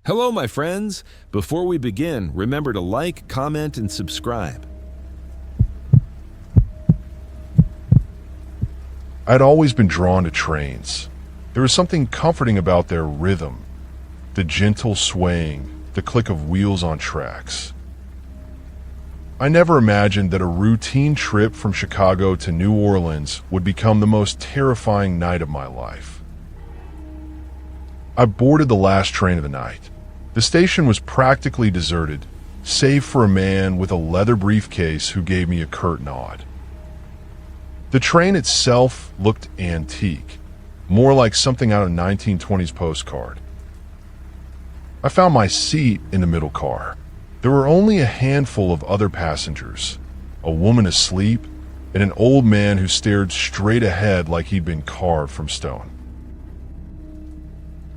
Hello, my friends. Before we begin, remember to like, comment, and subscribe. I'd always been drawn to trains. There was something comforting about their rhythm, the gentle swaying, the click of wheels on tracks. I never imagined that a routine trip from Chicago to New Orleans would become the most terrifying night of my life. I boarded the last train of the night. The station was practically deserted, save for a man with a leather briefcase who gave me a curt nod. The train itself looked antique, more like something out of a 1920s postcard. I found my seat in the middle car. There were only a handful of other passengers, a woman asleep, and an old man who stared straight ahead like he'd been carved from stone.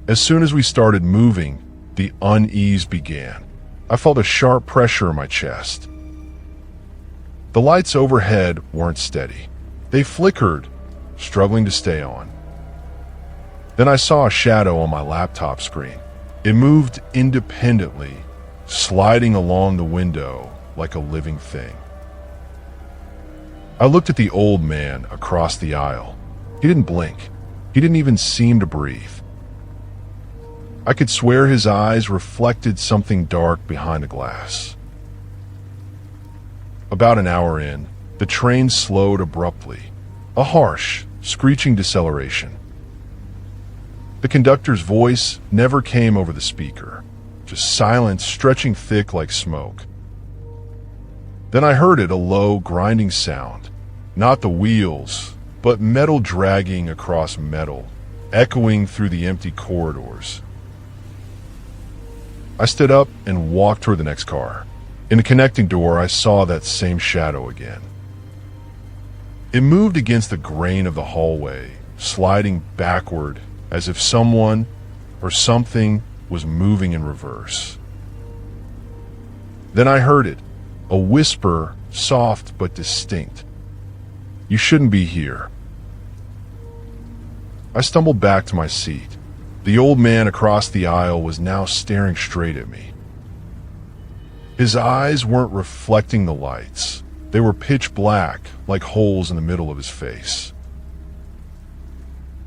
As soon as we started moving, the unease began. I felt a sharp pressure in my chest. The lights overhead weren't steady. They flickered, struggling to stay on. Then I saw a shadow on my laptop screen. It moved independently, sliding along the window like a living thing. I looked at the old man across the aisle. He didn't blink. He didn't even seem to breathe. I could swear his eyes reflected something dark behind the glass. About an hour in, the train slowed abruptly, a harsh, screeching deceleration. The conductor's voice never came over the speaker, just silence stretching thick like smoke. Then I heard it, a low, grinding sound, not the wheels, but metal dragging across metal, echoing through the empty corridors. I stood up and walked toward the next car. In the connecting door, I saw that same shadow again. It moved against the grain of the hallway, sliding backward as if someone or something was moving in reverse. Then I heard it, a whisper, soft but distinct. "You shouldn't be here." I stumbled back to my seat. The old man across the aisle was now staring straight at me. His eyes weren't reflecting the lights. They were pitch black, like holes in the middle of his face.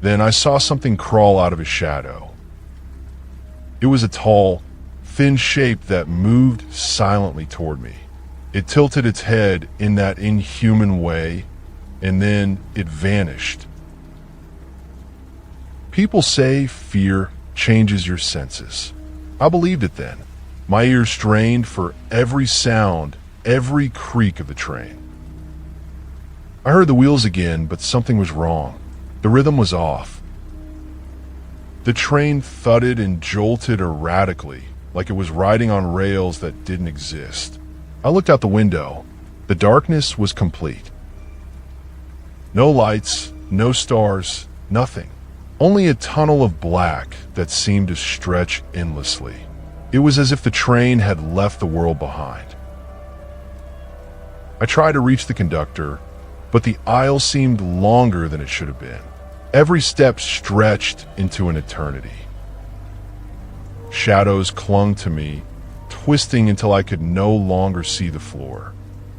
Then I saw something crawl out of his shadow. It was a tall, thin shape that moved silently toward me. It tilted its head in that inhuman way, and then it vanished. People say fear changes your senses. I believed it then. My ears strained for every sound, every creak of the train. I heard the wheels again, but something was wrong. The rhythm was off. The train thudded and jolted erratically, like it was riding on rails that didn't exist. I looked out the window. The darkness was complete. No lights, no stars, nothing. Only a tunnel of black that seemed to stretch endlessly. It was as if the train had left the world behind. I tried to reach the conductor, but the aisle seemed longer than it should have been. Every step stretched into an eternity. Shadows clung to me, twisting until I could no longer see the floor.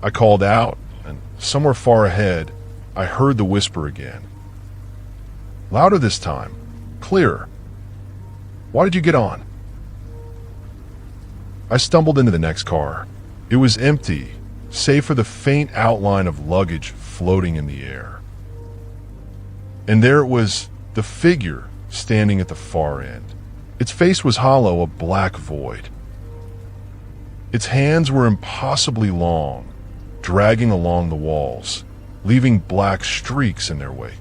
I called out, and somewhere far ahead, I heard the whisper again. Louder this time, clearer. "Why did you get on?" I stumbled into the next car. It was empty, save for the faint outline of luggage floating in the air. And there it was, the figure standing at the far end. Its face was hollow, a black void. Its hands were impossibly long, dragging along the walls, leaving black streaks in their wake.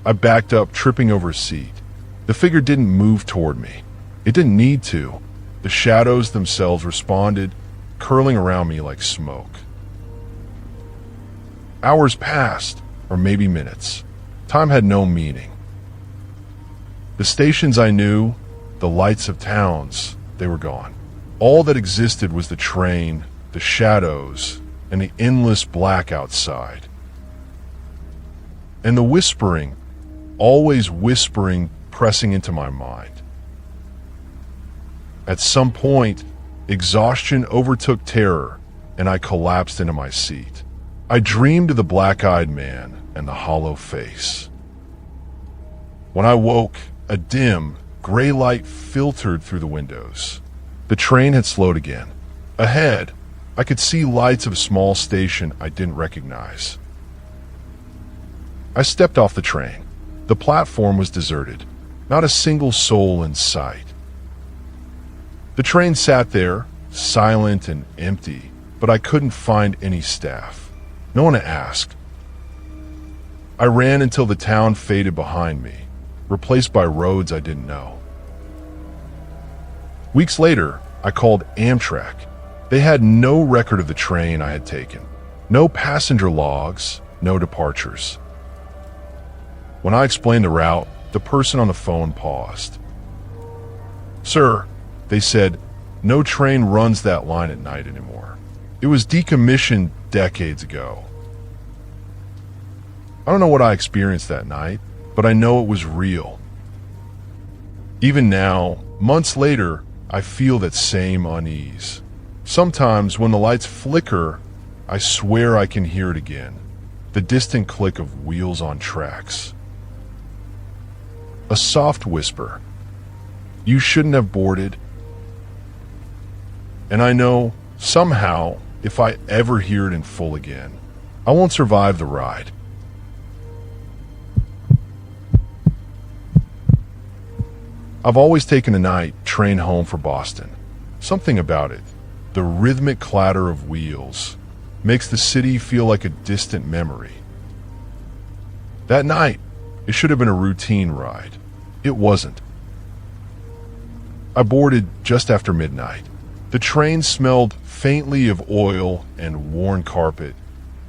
I backed up, tripping over a seat. The figure didn't move toward me. It didn't need to. The shadows themselves responded, curling around me like smoke. Hours passed, or maybe minutes. Time had no meaning. The stations I knew, the lights of towns, they were gone. All that existed was the train, the shadows, and the endless black outside. And the whispering, always whispering, pressing into my mind. At some point, exhaustion overtook terror, and I collapsed into my seat. I dreamed of the black-eyed man and the hollow face. When I woke, a dim, gray light filtered through the windows. The train had slowed again. Ahead, I could see lights of a small station I didn't recognize. I stepped off the train. The platform was deserted. Not a single soul in sight. The train sat there, silent and empty, but I couldn't find any staff. No one to ask. I ran until the town faded behind me, replaced by roads I didn't know. Weeks later, I called Amtrak. They had no record of the train I had taken. No passenger logs, no departures. When I explained the route, the person on the phone paused. "Sir," they said, "no train runs that line at night anymore. It was decommissioned decades ago." I don't know what I experienced that night, but I know it was real. Even now, months later, I feel that same unease. Sometimes when the lights flicker, I swear I can hear it again. The distant click of wheels on tracks. A soft whisper. "You shouldn't have boarded." And I know, somehow, if I ever hear it in full again, I won't survive the ride. I've always taken a night train home for Boston. Something about it, the rhythmic clatter of wheels, makes the city feel like a distant memory. That night, it should have been a routine ride. It wasn't. I boarded just after midnight. The train smelled faintly of oil and worn carpet,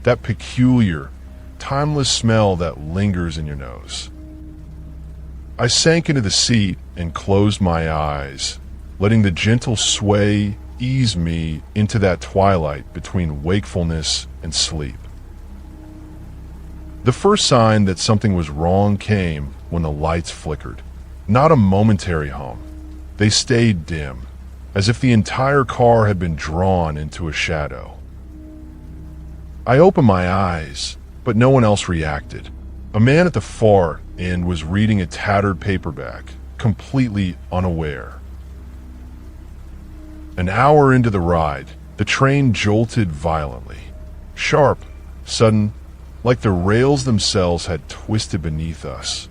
that peculiar, timeless smell that lingers in your nose. I sank into the seat and closed my eyes, letting the gentle sway ease me into that twilight between wakefulness and sleep. The first sign that something was wrong came when the lights flickered. Not a momentary hum. They stayed dim, as if the entire car had been drawn into a shadow. I opened my eyes, but no one else reacted. A man at the far end was reading a tattered paperback, completely unaware. An hour into the ride, the train jolted violently. Sharp, sudden, like the rails themselves had twisted beneath us.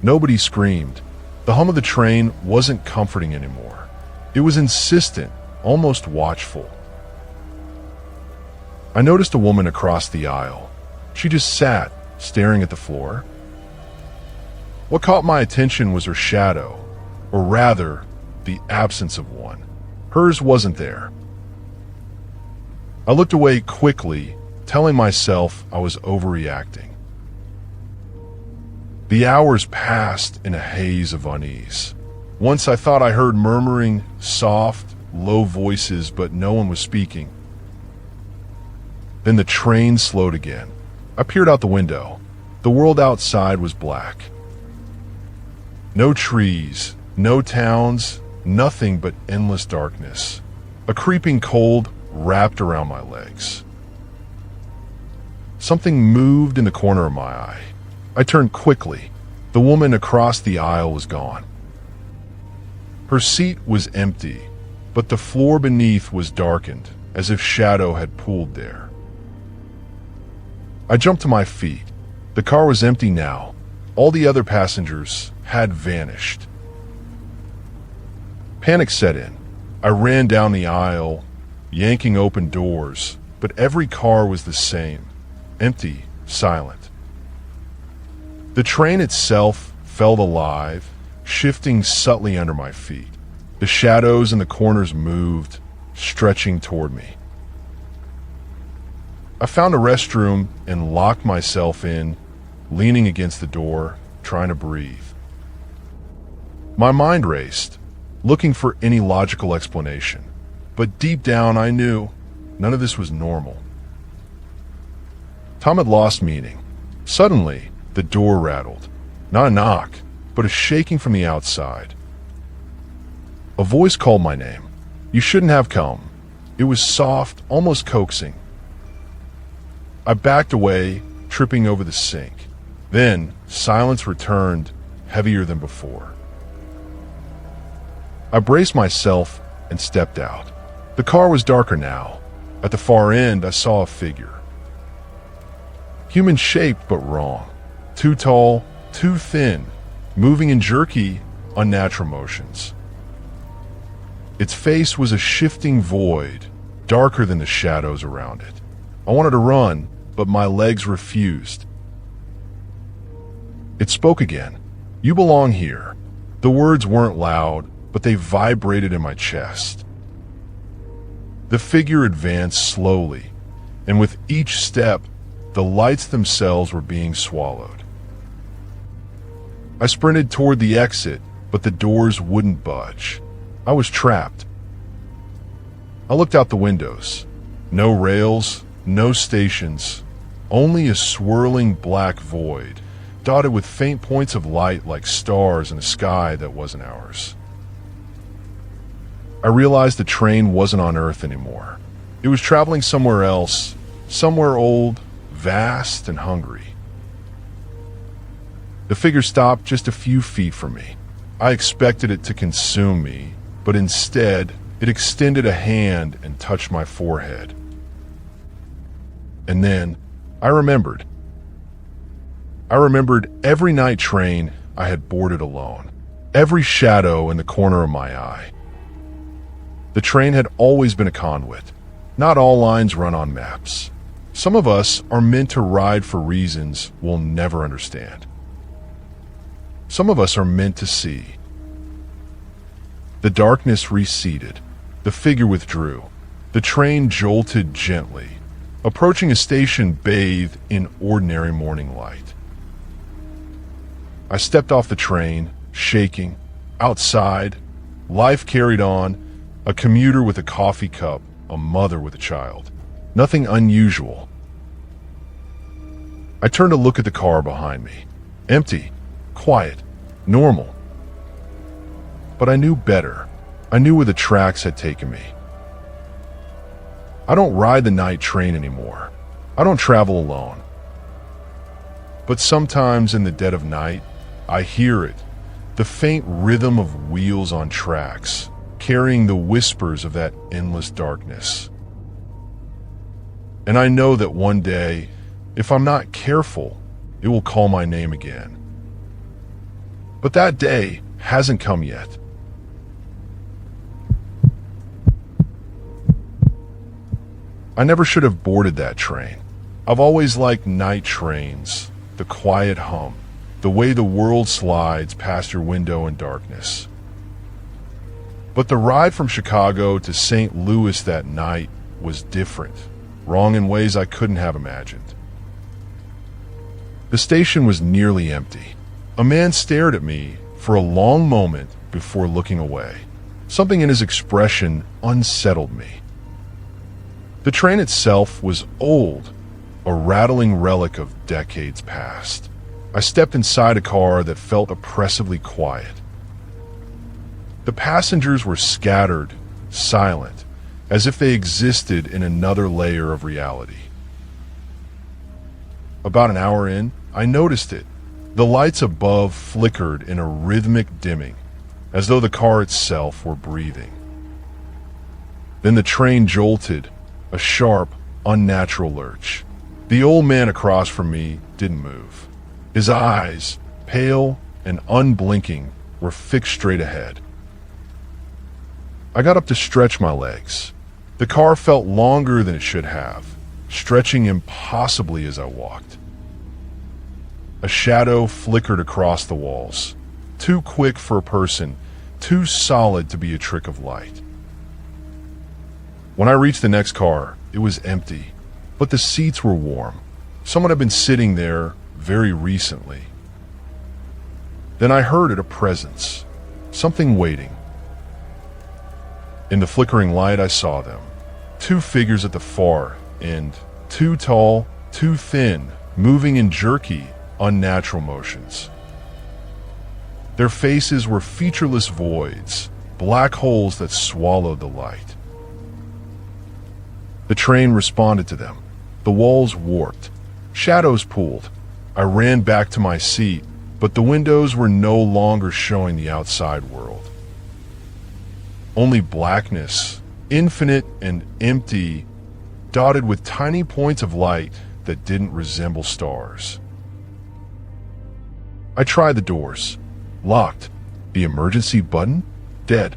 Nobody screamed. The hum of the train wasn't comforting anymore. It was insistent, almost watchful. I noticed a woman across the aisle. She just sat, staring at the floor. What caught my attention was her shadow, or rather, the absence of one. Hers wasn't there. I looked away quickly, telling myself I was overreacting. The hours passed in a haze of unease. Once I thought I heard murmuring, soft, low voices, but no one was speaking. Then the train slowed again. I peered out the window. The world outside was black. No trees, no towns, nothing but endless darkness. A creeping cold wrapped around my legs. Something moved in the corner of my eye. I turned quickly. The woman across the aisle was gone. Her seat was empty, but the floor beneath was darkened, as if shadow had pooled there. I jumped to my feet. The car was empty now. All the other passengers had vanished. Panic set in. I ran down the aisle, yanking open doors, but every car was the same, empty, silent. The train itself felt alive, shifting subtly under my feet. The shadows in the corners moved, stretching toward me. I found a restroom and locked myself in, leaning against the door, trying to breathe. My mind raced, looking for any logical explanation, but deep down I knew none of this was normal. Time had lost meaning. Suddenly, the door rattled. Not a knock, but a shaking from the outside. A voice called my name. "You shouldn't have come." It was soft, almost coaxing. I backed away, tripping over the sink. Then, silence returned, heavier than before. I braced myself and stepped out. The car was darker now. At the far end, I saw a figure. Human-shaped but wrong. Too tall, too thin, moving in jerky, unnatural motions. Its face was a shifting void, darker than the shadows around it. I wanted to run, but my legs refused. It spoke again. "You belong here." The words weren't loud, but they vibrated in my chest. The figure advanced slowly, and with each step, the lights themselves were being swallowed. I sprinted toward the exit, but the doors wouldn't budge. I was trapped. I looked out the windows. No rails, no stations, only a swirling black void, dotted with faint points of light like stars in a sky that wasn't ours. I realized the train wasn't on Earth anymore. It was traveling somewhere else, somewhere old, vast, and hungry. The figure stopped just a few feet from me. I expected it to consume me, but instead, it extended a hand and touched my forehead. And then, I remembered. I remembered every night train I had boarded alone, every shadow in the corner of my eye. The train had always been a conduit. Not all lines run on maps. Some of us are meant to ride for reasons we'll never understand. Some of us are meant to see. The darkness receded. The figure withdrew. The train jolted gently, approaching a station bathed in ordinary morning light. I stepped off the train, shaking. Outside, life carried on, a commuter with a coffee cup, a mother with a child. Nothing unusual. I turned to look at the car behind me. Empty, quiet, normal. But I knew better. I knew where the tracks had taken me. I don't ride the night train anymore. I don't travel alone. But sometimes in the dead of night, I hear it, the faint rhythm of wheels on tracks, carrying the whispers of that endless darkness. And I know that one day, if I'm not careful, it will call my name again. But that day hasn't come yet. I never should have boarded that train. I've always liked night trains, the quiet hum, the way the world slides past your window in darkness. But the ride from Chicago to St. Louis that night was different, wrong in ways I couldn't have imagined. The station was nearly empty. A man stared at me for a long moment before looking away. Something in his expression unsettled me. The train itself was old, a rattling relic of decades past. I stepped inside a car that felt oppressively quiet. The passengers were scattered, silent, as if they existed in another layer of reality. About an hour in, I noticed it. The lights above flickered in a rhythmic dimming, as though the car itself were breathing. Then the train jolted, a sharp, unnatural lurch. The old man across from me didn't move. His eyes, pale and unblinking, were fixed straight ahead. I got up to stretch my legs. The car felt longer than it should have, stretching impossibly as I walked. A shadow flickered across the walls, too quick for a person, too solid to be a trick of light. When I reached the next car, it was empty, but the seats were warm. Someone had been sitting there very recently. Then I heard a presence, something waiting. In the flickering light, I saw them. Two figures at the far end, too tall, too thin, moving in jerky, unnatural motions. Their faces were featureless voids, black holes that swallowed the light. The train responded to them. The walls warped. Shadows pooled. I ran back to my seat, but the windows were no longer showing the outside world. Only blackness, infinite and empty, dotted with tiny points of light that didn't resemble stars. I tried the doors. Locked. The emergency button? Dead.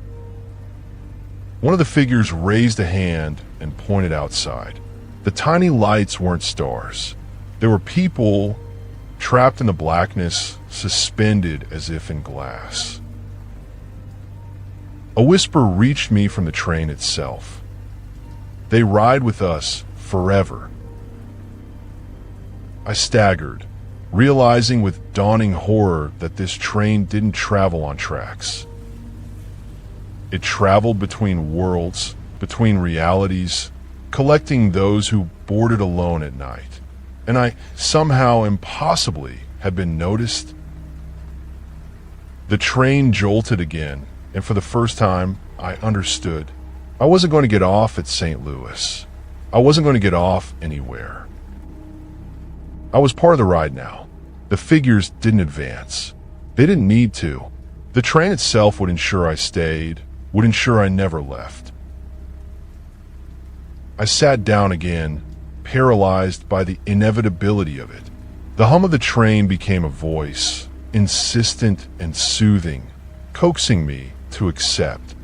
One of the figures raised a hand and pointed outside. The tiny lights weren't stars. There were people trapped in the blackness, suspended as if in glass. A whisper reached me from the train itself. They ride with us forever. I staggered, realizing with dawning horror that this train didn't travel on tracks. It traveled between worlds, between realities, collecting those who boarded alone at night. And I somehow impossibly had been noticed. The train jolted again, and for the first time, I understood. I wasn't going to get off at St. Louis. I wasn't going to get off anywhere. I was part of the ride now. The figures didn't advance. They didn't need to. The train itself would ensure I stayed, would ensure I never left. I sat down again, paralyzed by the inevitability of it. The hum of the train became a voice, insistent and soothing, coaxing me to accept.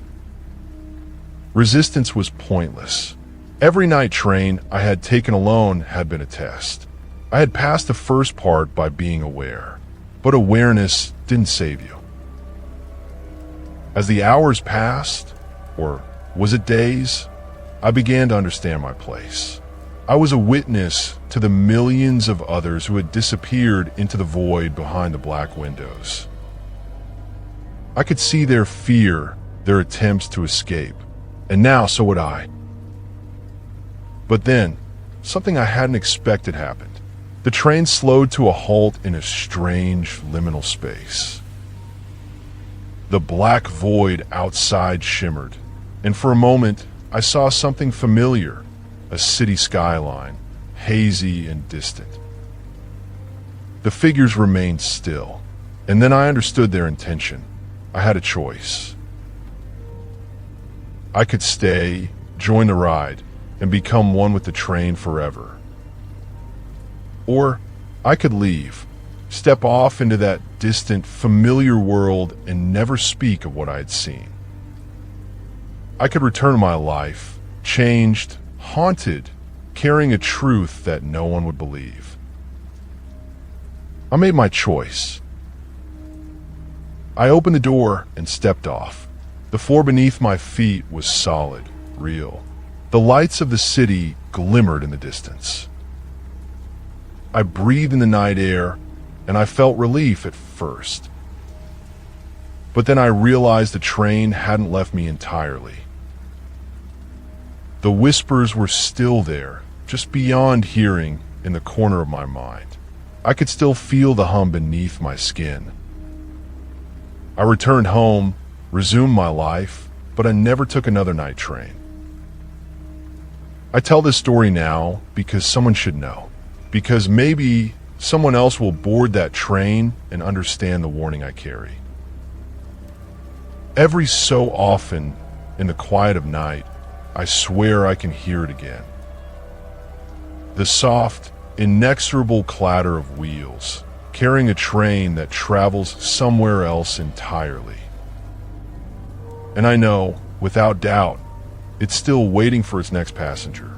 Resistance was pointless. Every night train I had taken alone had been a test. I had passed the first part by being aware, but awareness didn't save you. As the hours passed, or was it days, I began to understand my place. I was a witness to the millions of others who had disappeared into the void behind the black windows. I could see their fear, their attempts to escape, and now so would I. But then, something I hadn't expected happened. The train slowed to a halt in a strange liminal space. The black void outside shimmered, and for a moment I saw something familiar, a city skyline, hazy and distant. The figures remained still, and then I understood their intention. I had a choice. I could stay, join the ride, and become one with the train forever. Or I could leave, step off into that distant, familiar world and never speak of what I had seen. I could return to my life, changed, haunted, carrying a truth that no one would believe. I made my choice. I opened the door and stepped off. The floor beneath my feet was solid, real. The lights of the city glimmered in the distance. I breathed in the night air, and I felt relief at first. But then I realized the train hadn't left me entirely. The whispers were still there, just beyond hearing, in the corner of my mind. I could still feel the hum beneath my skin. I returned home, resumed my life, but I never took another night train. I tell this story now because someone should know. Because maybe someone else will board that train and understand the warning I carry. Every so often, in the quiet of night, I swear I can hear it again. The soft, inexorable clatter of wheels, carrying a train that travels somewhere else entirely. And I know, without doubt, it's still waiting for its next passenger.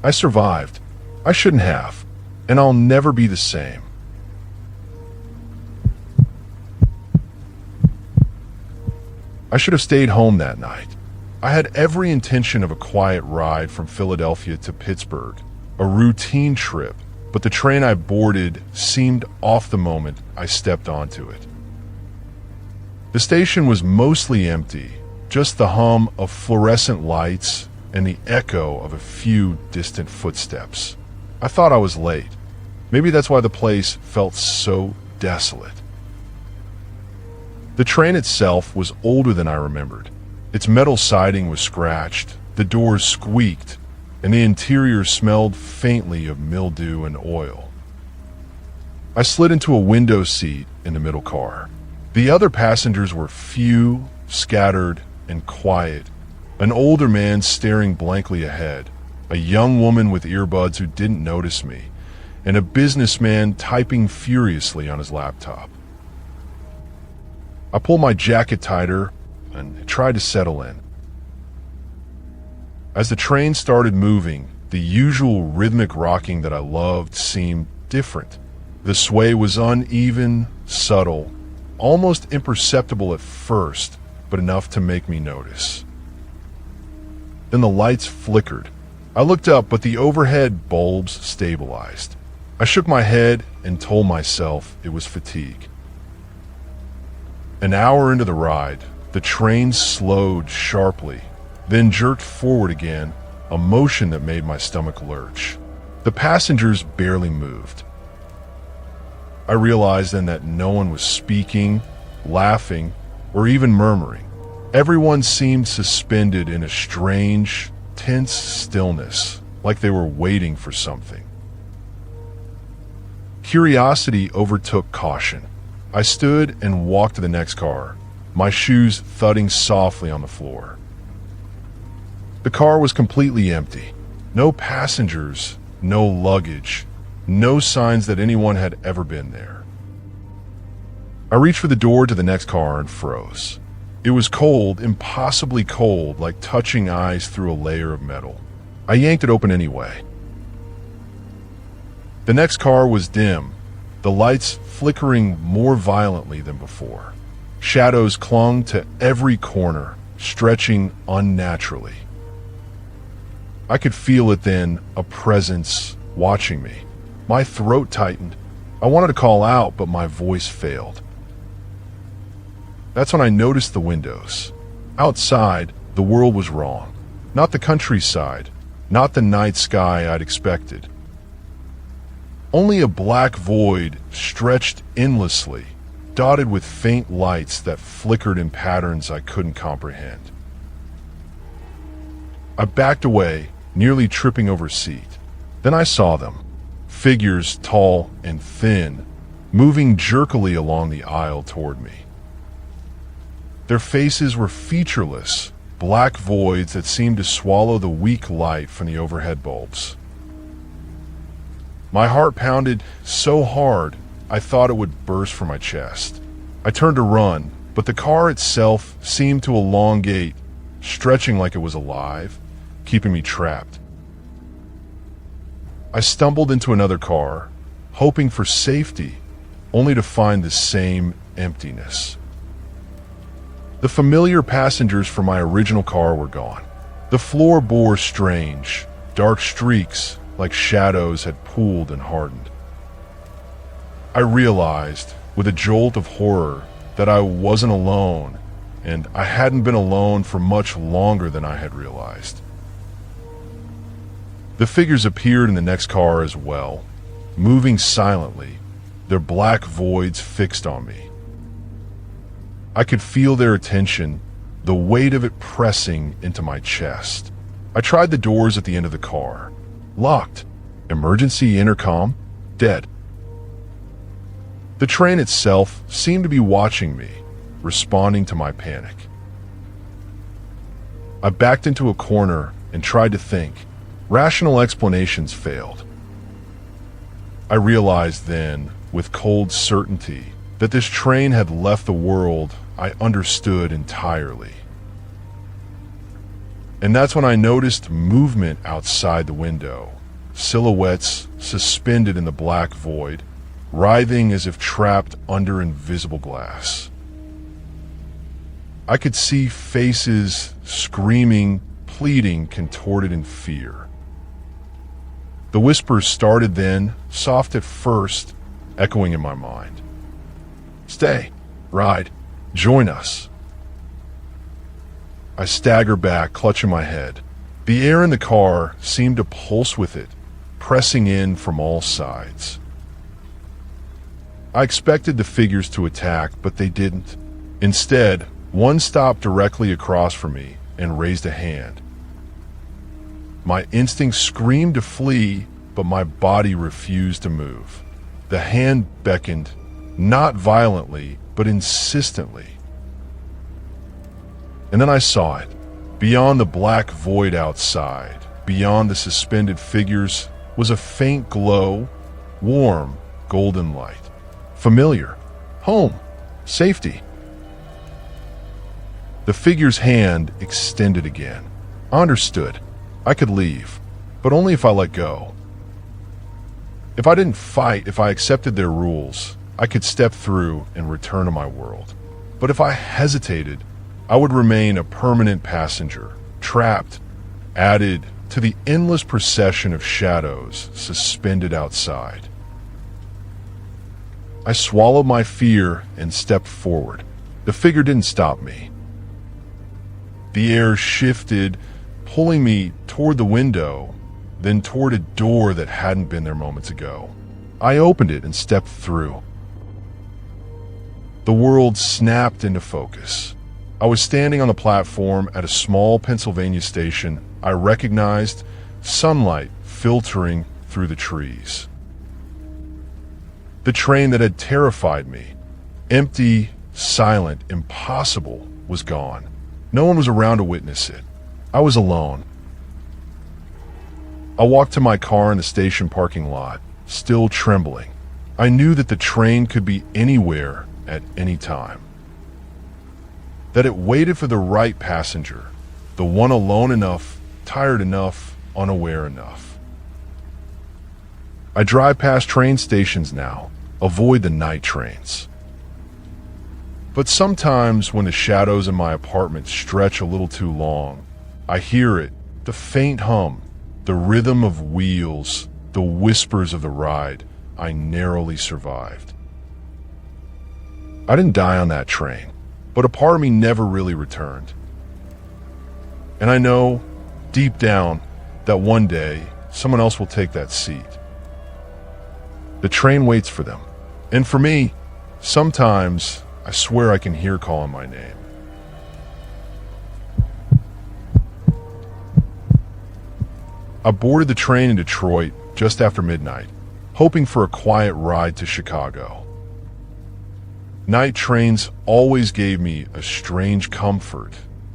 I survived. I shouldn't have, and I'll never be the same. I should have stayed home that night. I had every intention of a quiet ride from Philadelphia to Pittsburgh, a routine trip, but the train I boarded seemed off the moment I stepped onto it. The station was mostly empty, just the hum of fluorescent lights and the echo of a few distant footsteps. I thought I was late. Maybe that's why the place felt so desolate. The train itself was older than I remembered. Its metal siding was scratched, the doors squeaked, and the interior smelled faintly of mildew and oil. I slid into a window seat in the middle car. The other passengers were few, scattered, and quiet. An older man staring blankly ahead, a young woman with earbuds who didn't notice me, and a businessman typing furiously on his laptop. I pulled my jacket tighter and tried to settle in. As the train started moving, the usual rhythmic rocking that I loved seemed different. The sway was uneven, subtle, almost imperceptible at first, but enough to make me notice. Then the lights flickered. I looked up, but the overhead bulbs stabilized. I shook my head and told myself it was fatigue. An hour into the ride, the train slowed sharply, then jerked forward again, a motion that made my stomach lurch. The passengers barely moved. I realized then that no one was speaking, laughing, or even murmuring. Everyone seemed suspended in a strange, tense stillness, like they were waiting for something. Curiosity overtook caution. I stood and walked to the next car, my shoes thudding softly on the floor. The car was completely empty. No passengers, no luggage, no signs that anyone had ever been there. I reached for the door to the next car and froze. It was cold, impossibly cold, like touching ice through a layer of metal. I yanked it open anyway. The next car was dim, the lights flickering more violently than before. Shadows clung to every corner, stretching unnaturally. I could feel it then, a presence watching me. My throat tightened. I wanted to call out, but my voice failed. That's when I noticed the windows. Outside, the world was wrong. Not the countryside, not the night sky I'd expected. Only a black void stretched endlessly, dotted with faint lights that flickered in patterns I couldn't comprehend. I backed away, nearly tripping over a seat. Then I saw them, figures tall and thin, moving jerkily along the aisle toward me. Their faces were featureless, black voids that seemed to swallow the weak light from the overhead bulbs. My heart pounded so hard I thought it would burst from my chest. I turned to run, but the car itself seemed to elongate, stretching like it was alive, keeping me trapped. I stumbled into another car, hoping for safety, only to find the same emptiness. The familiar passengers from my original car were gone. The floor bore strange, dark streaks like shadows had pooled and hardened. I realized, with a jolt of horror, that I wasn't alone, and I hadn't been alone for much longer than I had realized. The figures appeared in the next car as well, moving silently, their black voids fixed on me. I could feel their attention, the weight of it pressing into my chest. I tried the doors at the end of the car. Locked. Emergency intercom, dead. The train itself seemed to be watching me, responding to my panic. I backed into a corner and tried to think. Rational explanations failed. I realized then, with cold certainty, that this train had left the world I understood entirely. And that's when I noticed movement outside the window, silhouettes suspended in the black void, writhing as if trapped under invisible glass. I could see faces screaming, pleading, contorted in fear. The whispers started then, soft at first, echoing in my mind. Stay, ride, join us. I staggered back, clutching my head. The air in the car seemed to pulse with it, pressing in from all sides. I expected the figures to attack, but they didn't. Instead, one stopped directly across from me and raised a hand. My instinct screamed to flee, but my body refused to move. The hand beckoned, not violently, but insistently. And then I saw it. Beyond the black void outside, beyond the suspended figures, was a faint glow, warm, golden light. Familiar. Home. Safety. The figure's hand extended again. I understood. I could leave, but only if I let go. If I didn't fight, if I accepted their rules, I could step through and return to my world. But if I hesitated, I would remain a permanent passenger, trapped, added to the endless procession of shadows suspended outside. I swallowed my fear and stepped forward. The figure didn't stop me. The air shifted, pulling me toward the window, then toward a door that hadn't been there moments ago. I opened it and stepped through. The world snapped into focus. I was standing on the platform at a small Pennsylvania station I recognized, sunlight filtering through the trees. The train that had terrified me, empty, silent, impossible, was gone. No one was around to witness it. I was alone. I walked to my car in the station parking lot, still trembling. I knew that the train could be anywhere at any time. That it waited for the right passenger, the one alone enough, tired enough, unaware enough. I drive past train stations now, avoid the night trains. But sometimes when the shadows in my apartment stretch a little too long, I hear it, the faint hum, the rhythm of wheels, the whispers of the ride. I narrowly survived. I didn't die on that train, but a part of me never really returned. And I know, deep down, that one day, someone else will take that seat. The train waits for them. And for me, sometimes I swear I can hear calling my name. I boarded the train in Detroit just after midnight, hoping for a quiet ride to Chicago. Night trains always gave me a strange comfort.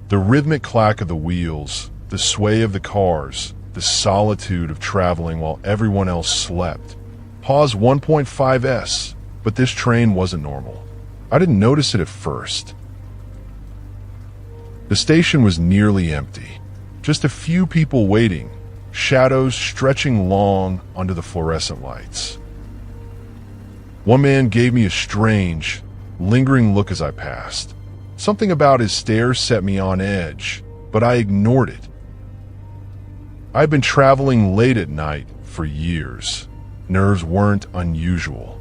The rhythmic clack of the wheels, the sway of the cars, the solitude of traveling while everyone else slept. Pause 1.5s, but this train wasn't normal. I didn't notice it at first. The station was nearly empty. Just a few people waiting, shadows stretching long under the fluorescent lights. One man gave me a strange, lingering look as I passed. Something about his stare set me on edge, but I ignored it. I'd been traveling late at night for years. Nerves weren't unusual.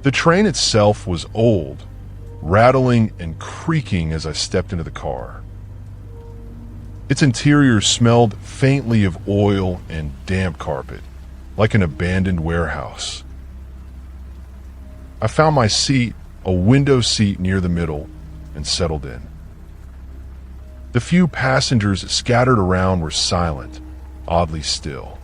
The train itself was old, rattling and creaking as I stepped into the car. Its interior smelled faintly of oil and damp carpet, like an abandoned warehouse. I found my seat, a window seat near the middle, and settled in. The few passengers scattered around were silent, oddly still.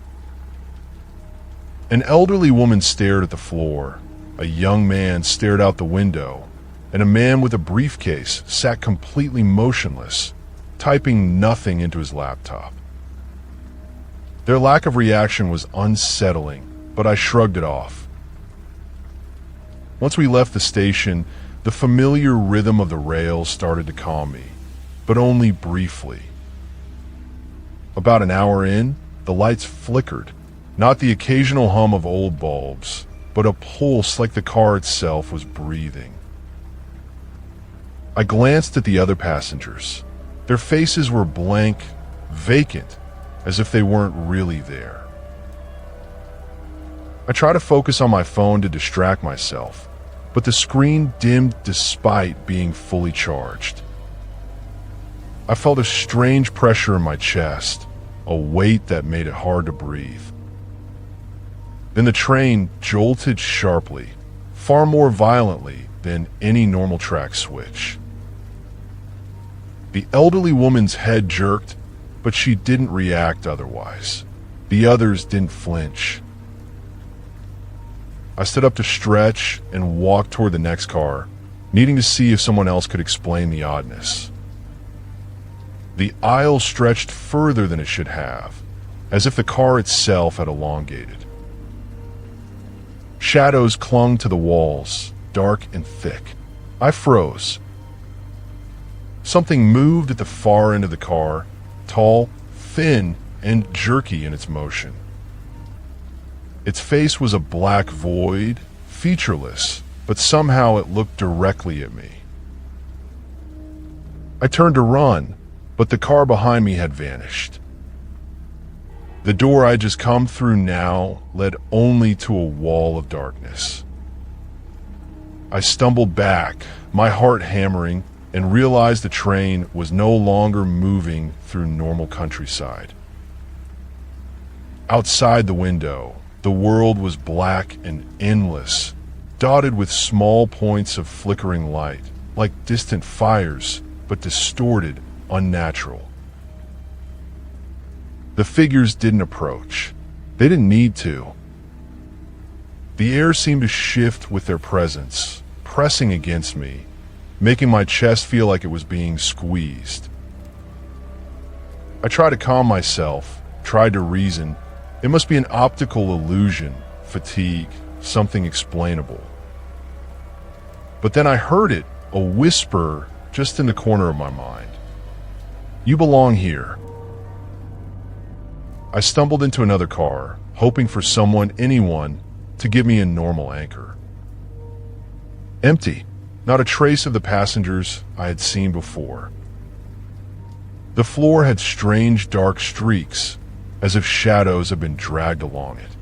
An elderly woman stared at the floor, a young man stared out the window, and a man with a briefcase sat completely motionless, typing nothing into his laptop. Their lack of reaction was unsettling, but I shrugged it off. Once we left the station, the familiar rhythm of the rails started to calm me, but only briefly. About an hour in, the lights flickered, not the occasional hum of old bulbs, but a pulse like the car itself was breathing. I glanced at the other passengers. Their faces were blank, vacant, as if they weren't really there. I tried to focus on my phone to distract myself, but the screen dimmed despite being fully charged. I felt a strange pressure in my chest, a weight that made it hard to breathe. Then the train jolted sharply, far more violently than been any normal track switch. The elderly woman's head jerked, but she didn't react otherwise. The others didn't flinch. I stood up to stretch and walked toward the next car, needing to see if someone else could explain the oddness. The aisle stretched further than it should have, as if the car itself had elongated. Shadows clung to the walls, dark and thick. I froze. Something moved at the far end of the car, tall, thin, and jerky in its motion. Its face was a black void, featureless, but somehow it looked directly at me. I turned to run, but the car behind me had vanished. The door I had just come through now led only to a wall of darkness. I stumbled back, my heart hammering, and realized the train was no longer moving through normal countryside. Outside the window, the world was black and endless, dotted with small points of flickering light, like distant fires, but distorted, unnatural. The figures didn't approach. They didn't need to. The air seemed to shift with their presence, pressing against me, making my chest feel like it was being squeezed. I tried to calm myself, tried to reason. It must be an optical illusion, fatigue, something explainable. But then I heard it, a whisper just in the corner of my mind. "You belong here." I stumbled into another car, hoping for someone, anyone, to give me a normal anchor. Empty, not a trace of the passengers I had seen before. The floor had strange dark streaks, as if shadows had been dragged along it.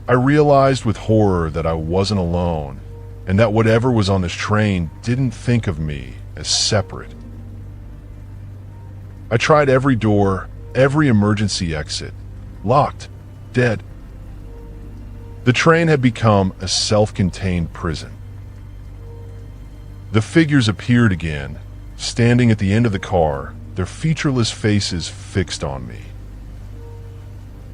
I realized with horror that I wasn't alone, and that whatever was on this train didn't think of me as separate. I tried every door, every emergency exit, locked, dead. The train had become a self-contained prison. The figures appeared again, standing at the end of the car, their featureless faces fixed on me.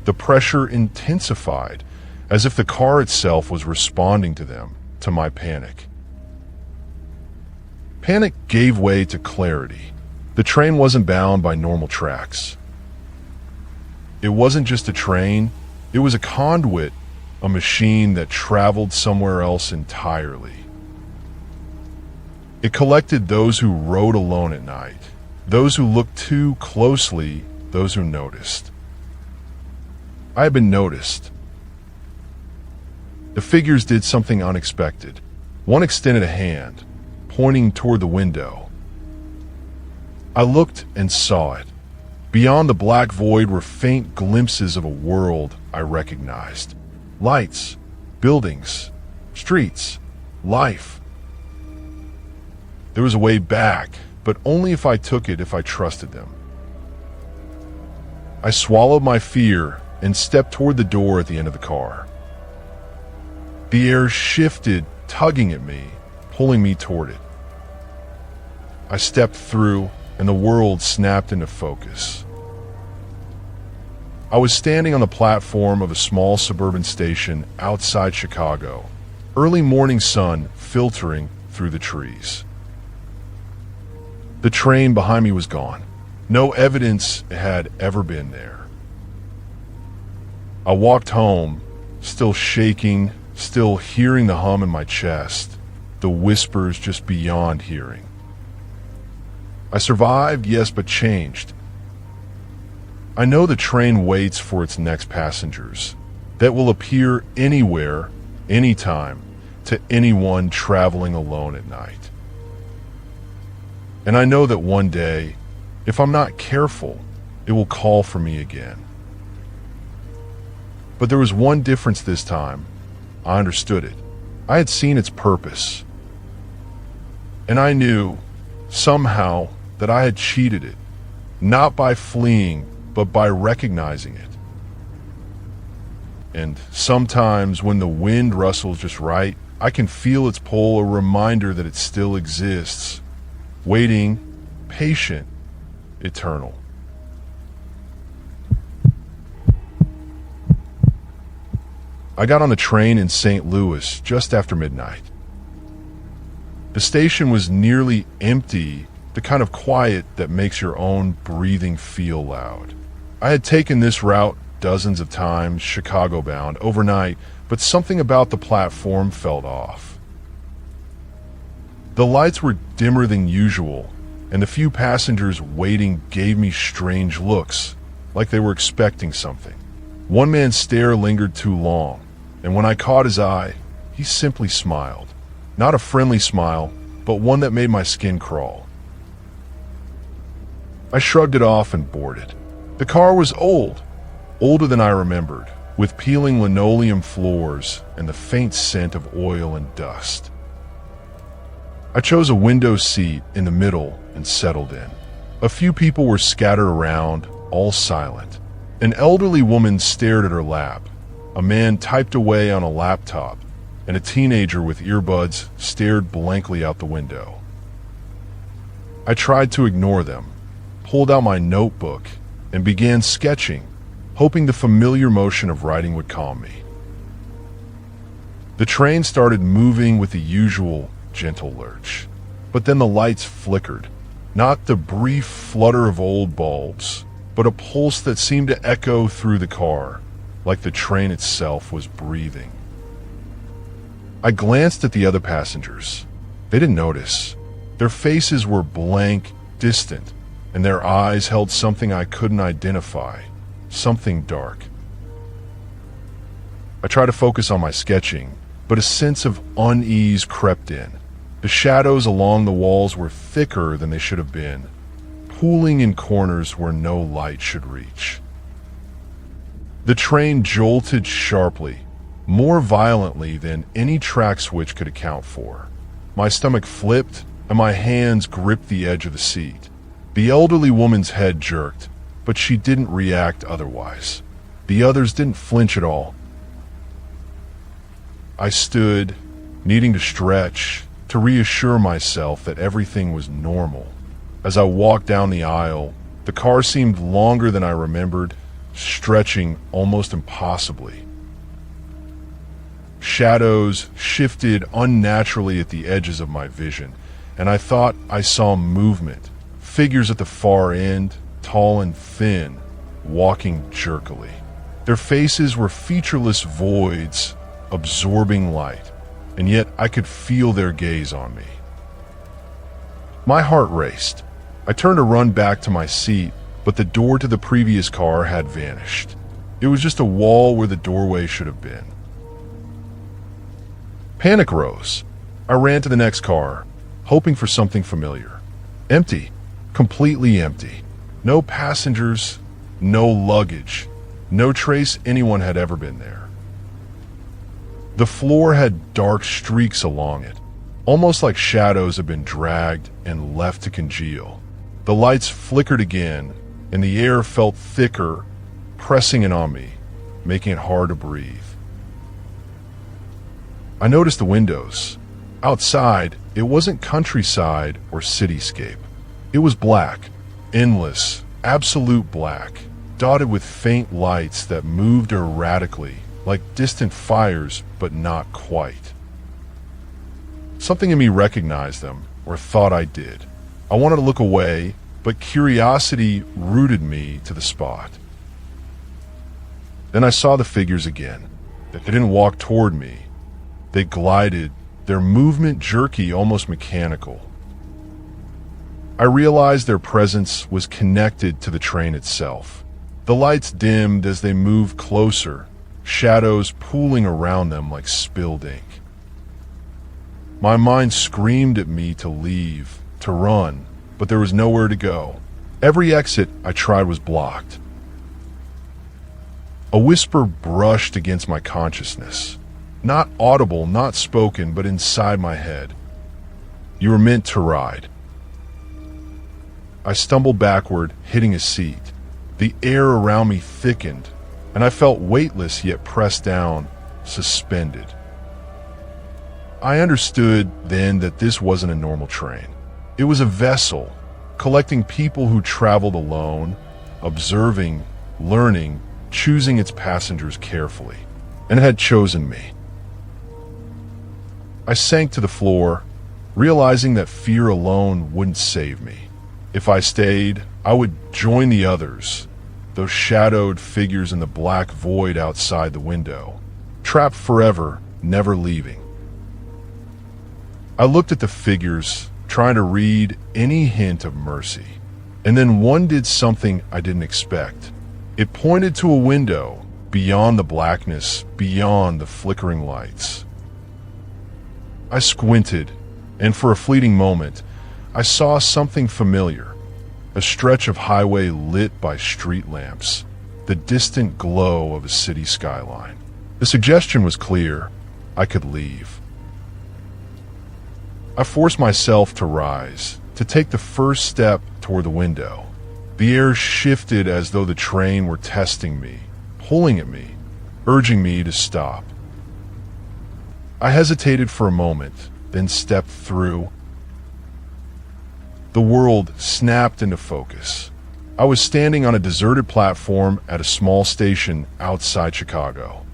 The pressure intensified, as if the car itself was responding to them, to my panic. Panic gave way to clarity. The train wasn't bound by normal tracks. It wasn't just a train, it was a conduit, a machine that traveled somewhere else entirely. It collected those who rode alone at night, those who looked too closely, those who noticed. I had been noticed. The figures did something unexpected. One extended a hand, pointing toward the window. I looked and saw it. Beyond the black void were faint glimpses of a world I recognized. Lights, buildings, streets, life. There was a way back, but only if I took it, if I trusted them. I swallowed my fear and stepped toward the door at the end of the car. The air shifted, tugging at me, pulling me toward it. I stepped through, and the world snapped into focus. I was standing on the platform of a small suburban station outside Chicago, early morning sun filtering through the trees. The train behind me was gone. No evidence it had ever been there. I walked home, still shaking, still hearing the hum in my chest, the whispers just beyond hearing. I survived, yes, but changed. I know the train waits for its next passengers that will appear anywhere, anytime, to anyone traveling alone at night. And I know that one day, if I'm not careful, it will call for me again. But there was one difference this time. I understood it. I had seen its purpose. And I knew, somehow, that I had cheated it, not by fleeing, but by recognizing it. And sometimes when the wind rustles just right, I can feel its pull, a reminder that it still exists. Waiting, patient, eternal. I got on the train in St. Louis just after midnight. The station was nearly empty, the kind of quiet that makes your own breathing feel loud. I had taken this route dozens of times, Chicago bound, overnight, but something about the platform felt off. The lights were dimmer than usual, and the few passengers waiting gave me strange looks, like they were expecting something. One man's stare lingered too long, and when I caught his eye, he simply smiled. Not a friendly smile, but one that made my skin crawl. I shrugged it off and boarded. The car was old, older than I remembered, with peeling linoleum floors and the faint scent of oil and dust. I chose a window seat in the middle and settled in. A few people were scattered around, all silent. An elderly woman stared at her lap. A man typed away on a laptop, and a teenager with earbuds stared blankly out the window. I tried to ignore them, pulled out my notebook, and began sketching, hoping the familiar motion of writing would calm me. The train started moving with the usual gentle lurch, but then the lights flickered, not the brief flutter of old bulbs, but a pulse that seemed to echo through the car, like the train itself was breathing. I glanced at the other passengers. They didn't notice. Their faces were blank, distant, and their eyes held something I couldn't identify, something dark. I tried to focus on my sketching, but a sense of unease crept in. The shadows along the walls were thicker than they should have been, pooling in corners where no light should reach. The train jolted sharply, more violently than any track switch could account for. My stomach flipped, and my hands gripped the edge of the seat. The elderly woman's head jerked, but she didn't react otherwise. The others didn't flinch at all. I stood, needing to stretch, to reassure myself that everything was normal. As I walked down the aisle, the car seemed longer than I remembered, stretching almost impossibly. Shadows shifted unnaturally at the edges of my vision, and I thought I saw movement. Figures at the far end, tall and thin, walking jerkily. Their faces were featureless voids, absorbing light, and yet I could feel their gaze on me. My heart raced. I turned to run back to my seat, but the door to the previous car had vanished. It was just a wall where the doorway should have been. Panic rose. I ran to the next car, hoping for something familiar. Empty. Completely empty. No passengers, no luggage, no trace anyone had ever been there. The floor had dark streaks along it, almost like shadows had been dragged and left to congeal. The lights flickered again, and the air felt thicker, pressing in on me, making it hard to breathe. I noticed the windows. Outside, it wasn't countryside or cityscape. It was black, endless, absolute black, dotted with faint lights that moved erratically, like distant fires, but not quite. Something in me recognized them, or thought I did. I wanted to look away, but curiosity rooted me to the spot. Then I saw the figures again. They didn't walk toward me. They glided, their movement jerky, almost mechanical. I realized their presence was connected to the train itself. The lights dimmed as they moved closer, shadows pooling around them like spilled ink. My mind screamed at me to leave, to run, but there was nowhere to go. Every exit I tried was blocked. A whisper brushed against my consciousness. Not audible, not spoken, but inside my head. You were meant to ride. I stumbled backward, hitting a seat. The air around me thickened, and I felt weightless yet pressed down, suspended. I understood then that this wasn't a normal train. It was a vessel, collecting people who traveled alone, observing, learning, choosing its passengers carefully, and it had chosen me. I sank to the floor, realizing that fear alone wouldn't save me. If I stayed, I would join the others, those shadowed figures in the black void outside the window, trapped forever, never leaving. I looked at the figures, trying to read any hint of mercy, and then one did something I didn't expect. It pointed to a window, beyond the blackness, beyond the flickering lights. I squinted, and for a fleeting moment, I saw something familiar, a stretch of highway lit by street lamps, the distant glow of a city skyline. The suggestion was clear. I could leave. I forced myself to rise, to take the first step toward the window. The air shifted as though the train were testing me, pulling at me, urging me to stop. I hesitated for a moment, then stepped through. The world snapped into focus. I was standing on a deserted platform at a small station outside Chicago.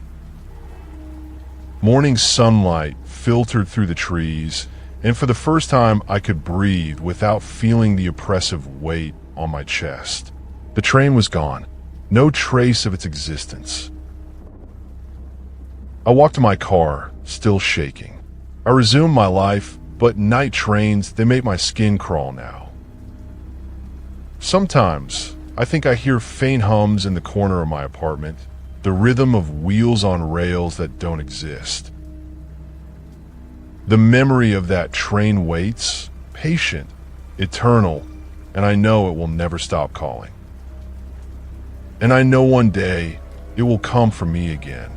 Morning sunlight filtered through the trees, and for the first time I could breathe without feeling the oppressive weight on my chest. The train was gone, no trace of its existence. I walked to my car, still shaking. I resumed my life, but night trains, they make my skin crawl now. Sometimes, I think I hear faint hums in the corner of my apartment, the rhythm of wheels on rails that don't exist. The memory of that train waits, patient, eternal, and I know it will never stop calling. And I know one day it will come for me again.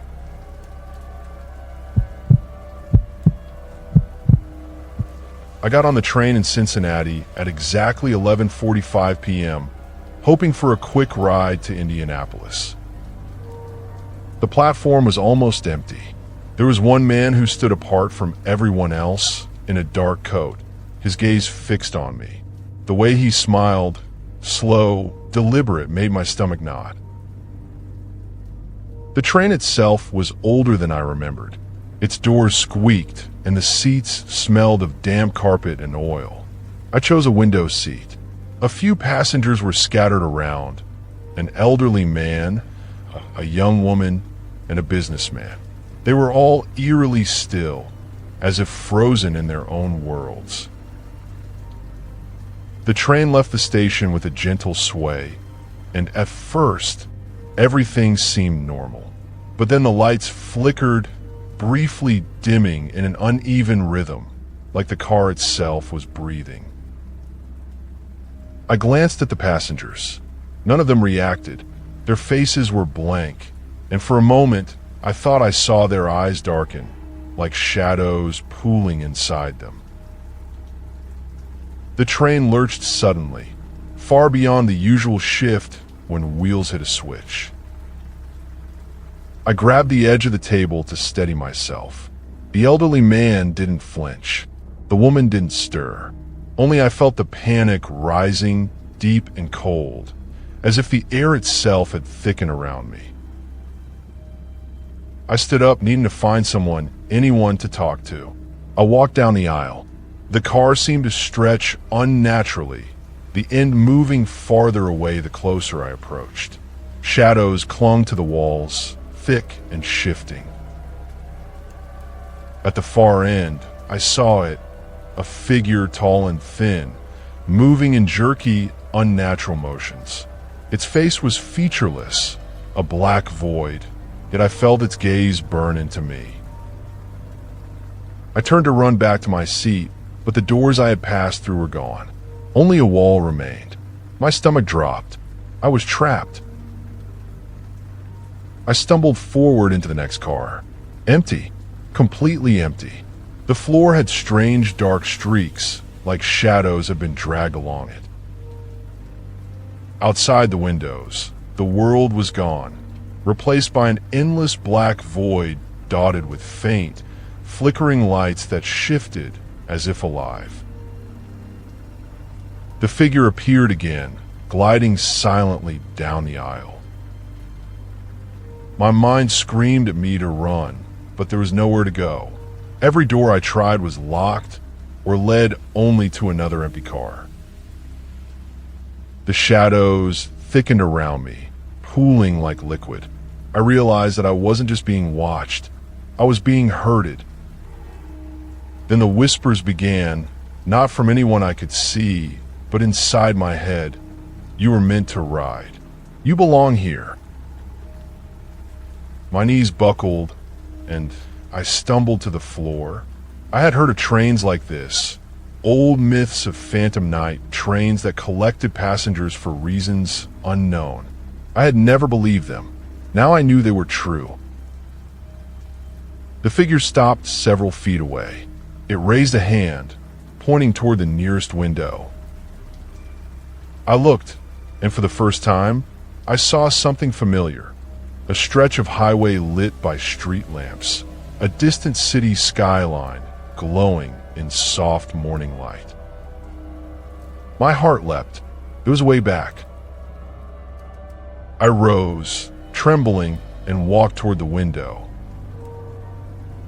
I got on the train in Cincinnati at exactly 11:45 p.m., hoping for a quick ride to Indianapolis. The platform was almost empty. There was one man who stood apart from everyone else in a dark coat, his gaze fixed on me. The way he smiled, slow, deliberate, made my stomach knot. The train itself was older than I remembered. Its doors squeaked, and the seats smelled of damp carpet and oil. I chose a window seat. A few passengers were scattered around. An elderly man, a young woman, and a businessman. They were all eerily still, as if frozen in their own worlds. The train left the station with a gentle sway, and at first, everything seemed normal. But then the lights flickered, briefly dimming in an uneven rhythm, like the car itself was breathing. I glanced at the passengers. None of them reacted. Their faces were blank, and for a moment, I thought I saw their eyes darken, like shadows pooling inside them. The train lurched suddenly, far beyond the usual shift when wheels hit a switch. I grabbed the edge of the table to steady myself. The elderly man didn't flinch. The woman didn't stir. Only I felt the panic rising, deep and cold, as if the air itself had thickened around me. I stood up, needing to find someone, anyone to talk to. I walked down the aisle. The car seemed to stretch unnaturally, the end moving farther away the closer I approached. Shadows clung to the walls, thick and shifting. At the far end, I saw it, a figure tall and thin, moving in jerky, unnatural motions. Its face was featureless, a black void, yet I felt its gaze burn into me. I turned to run back to my seat, but the doors I had passed through were gone. Only a wall remained. My stomach dropped. I was trapped. I stumbled forward into the next car. Empty. Completely empty. The floor had strange dark streaks, like shadows had been dragged along it. Outside the windows, the world was gone, replaced by an endless black void dotted with faint, flickering lights that shifted as if alive. The figure appeared again, gliding silently down the aisle. My mind screamed at me to run, but there was nowhere to go. Every door I tried was locked or led only to another empty car. The shadows thickened around me, pooling like liquid. I realized that I wasn't just being watched, I was being herded. Then the whispers began, not from anyone I could see, but inside my head. You were meant to ride. You belong here. My knees buckled, and I stumbled to the floor. I had heard of trains like this, old myths of phantom night, trains that collected passengers for reasons unknown. I had never believed them. Now I knew they were true. The figure stopped several feet away. It raised a hand, pointing toward the nearest window. I looked, and for the first time, I saw something familiar. A stretch of highway lit by street lamps, a distant city skyline glowing in soft morning light. My heart leapt. It was way back. I rose, trembling, and walked toward the window.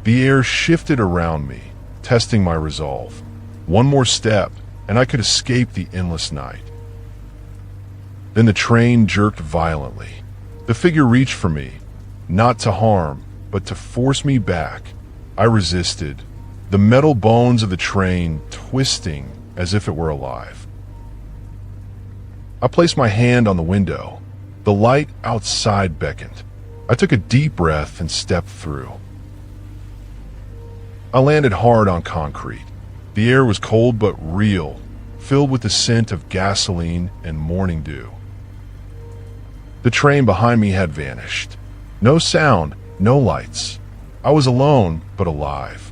The air shifted around me, testing my resolve. One more step, and I could escape the endless night. Then the train jerked violently. The figure reached for me, not to harm, but to force me back. I resisted, the metal bones of the train twisting as if it were alive. I placed my hand on the window. The light outside beckoned. I took a deep breath and stepped through. I landed hard on concrete. The air was cold but real, filled with the scent of gasoline and morning dew. The train behind me had vanished. No sound, no lights. I was alone, but alive.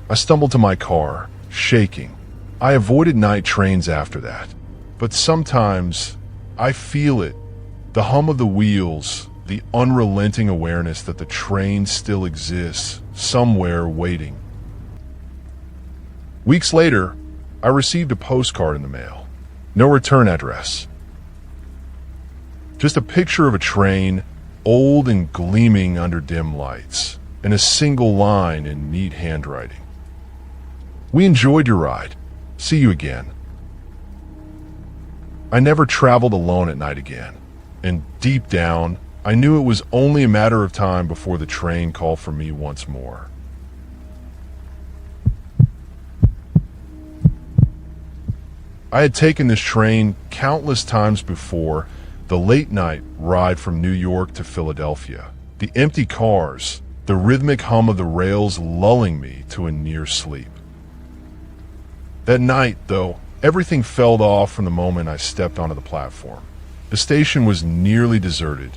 I stumbled to my car, shaking. I avoided night trains after that. But sometimes, I feel it. The hum of the wheels, the unrelenting awareness that the train still exists, somewhere waiting. Weeks later, I received a postcard in the mail. No return address. Just a picture of a train, old and gleaming under dim lights, and a single line in neat handwriting. We enjoyed your ride. See you again. I never traveled alone at night again, and deep down, I knew it was only a matter of time before the train called for me once more. I had taken this train countless times before, the late-night ride from New York to Philadelphia, the empty cars, the rhythmic hum of the rails lulling me to a near sleep. That night, though, everything fell off from the moment I stepped onto the platform. The station was nearly deserted.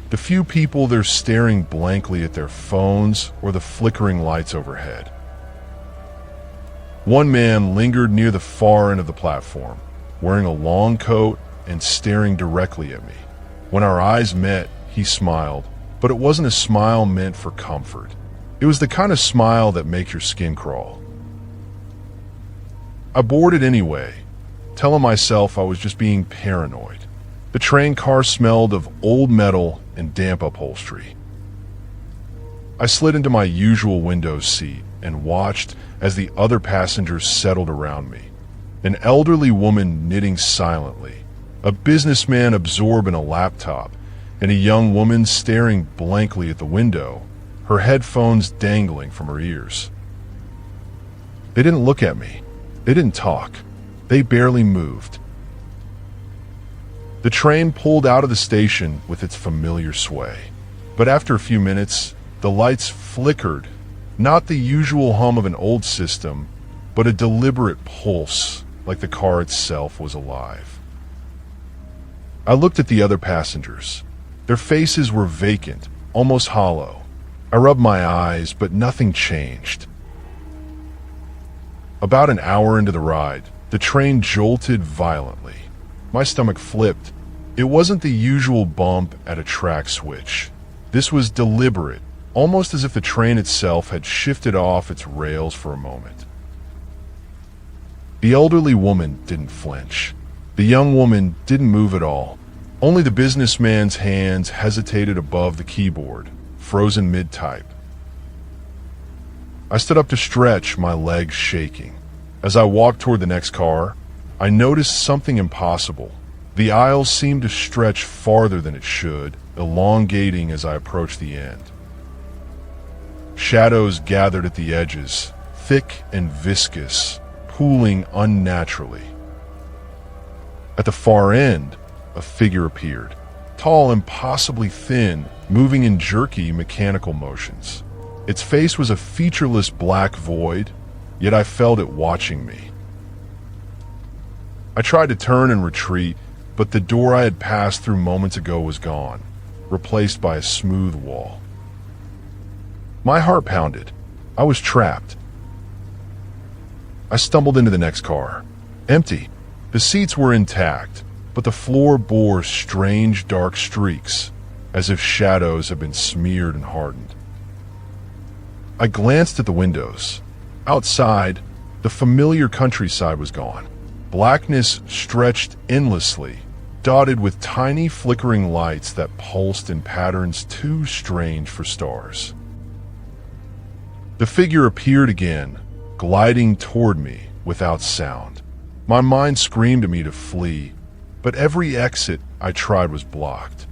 The few people there staring blankly at their phones or the flickering lights overhead. One man lingered near the far end of the platform, wearing a long coat and staring directly at me. When our eyes met, he smiled, but it wasn't a smile meant for comfort. It was the kind of smile that makes your skin crawl. I boarded anyway, telling myself I was just being paranoid. The train car smelled of old metal and damp upholstery. I slid into my usual window seat and watched as the other passengers settled around me. An elderly woman knitting silently, a businessman absorbed in a laptop, and a young woman staring blankly at the window, her headphones dangling from her ears. They didn't look at me. They didn't talk. They barely moved. The train pulled out of the station with its familiar sway. But after a few minutes, the lights flickered, not the usual hum of an old system, but a deliberate pulse, like the car itself was alive. I looked at the other passengers. Their faces were vacant, almost hollow. I rubbed my eyes, but nothing changed. About an hour into the ride, the train jolted violently. My stomach flipped. It wasn't the usual bump at a track switch. This was deliberate, almost as if the train itself had shifted off its rails for a moment. The elderly woman didn't flinch. The young woman didn't move at all. Only the businessman's hands hesitated above the keyboard, frozen mid-type. I stood up to stretch, my legs shaking. As I walked toward the next car, I noticed something impossible. The aisle seemed to stretch farther than it should, elongating as I approached the end. Shadows gathered at the edges, thick and viscous, pooling unnaturally. At the far end, a figure appeared, tall, impossibly thin, moving in jerky mechanical motions. Its face was a featureless black void, yet I felt it watching me. I tried to turn and retreat, but the door I had passed through moments ago was gone, replaced by a smooth wall. My heart pounded. I was trapped. I stumbled into the next car. Empty. The seats were intact, but the floor bore strange dark streaks, as if shadows had been smeared and hardened. I glanced at the windows. Outside, the familiar countryside was gone. Blackness stretched endlessly, dotted with tiny flickering lights that pulsed in patterns too strange for stars. The figure appeared again, gliding toward me without sound. My mind screamed at me to flee, but every exit I tried was blocked.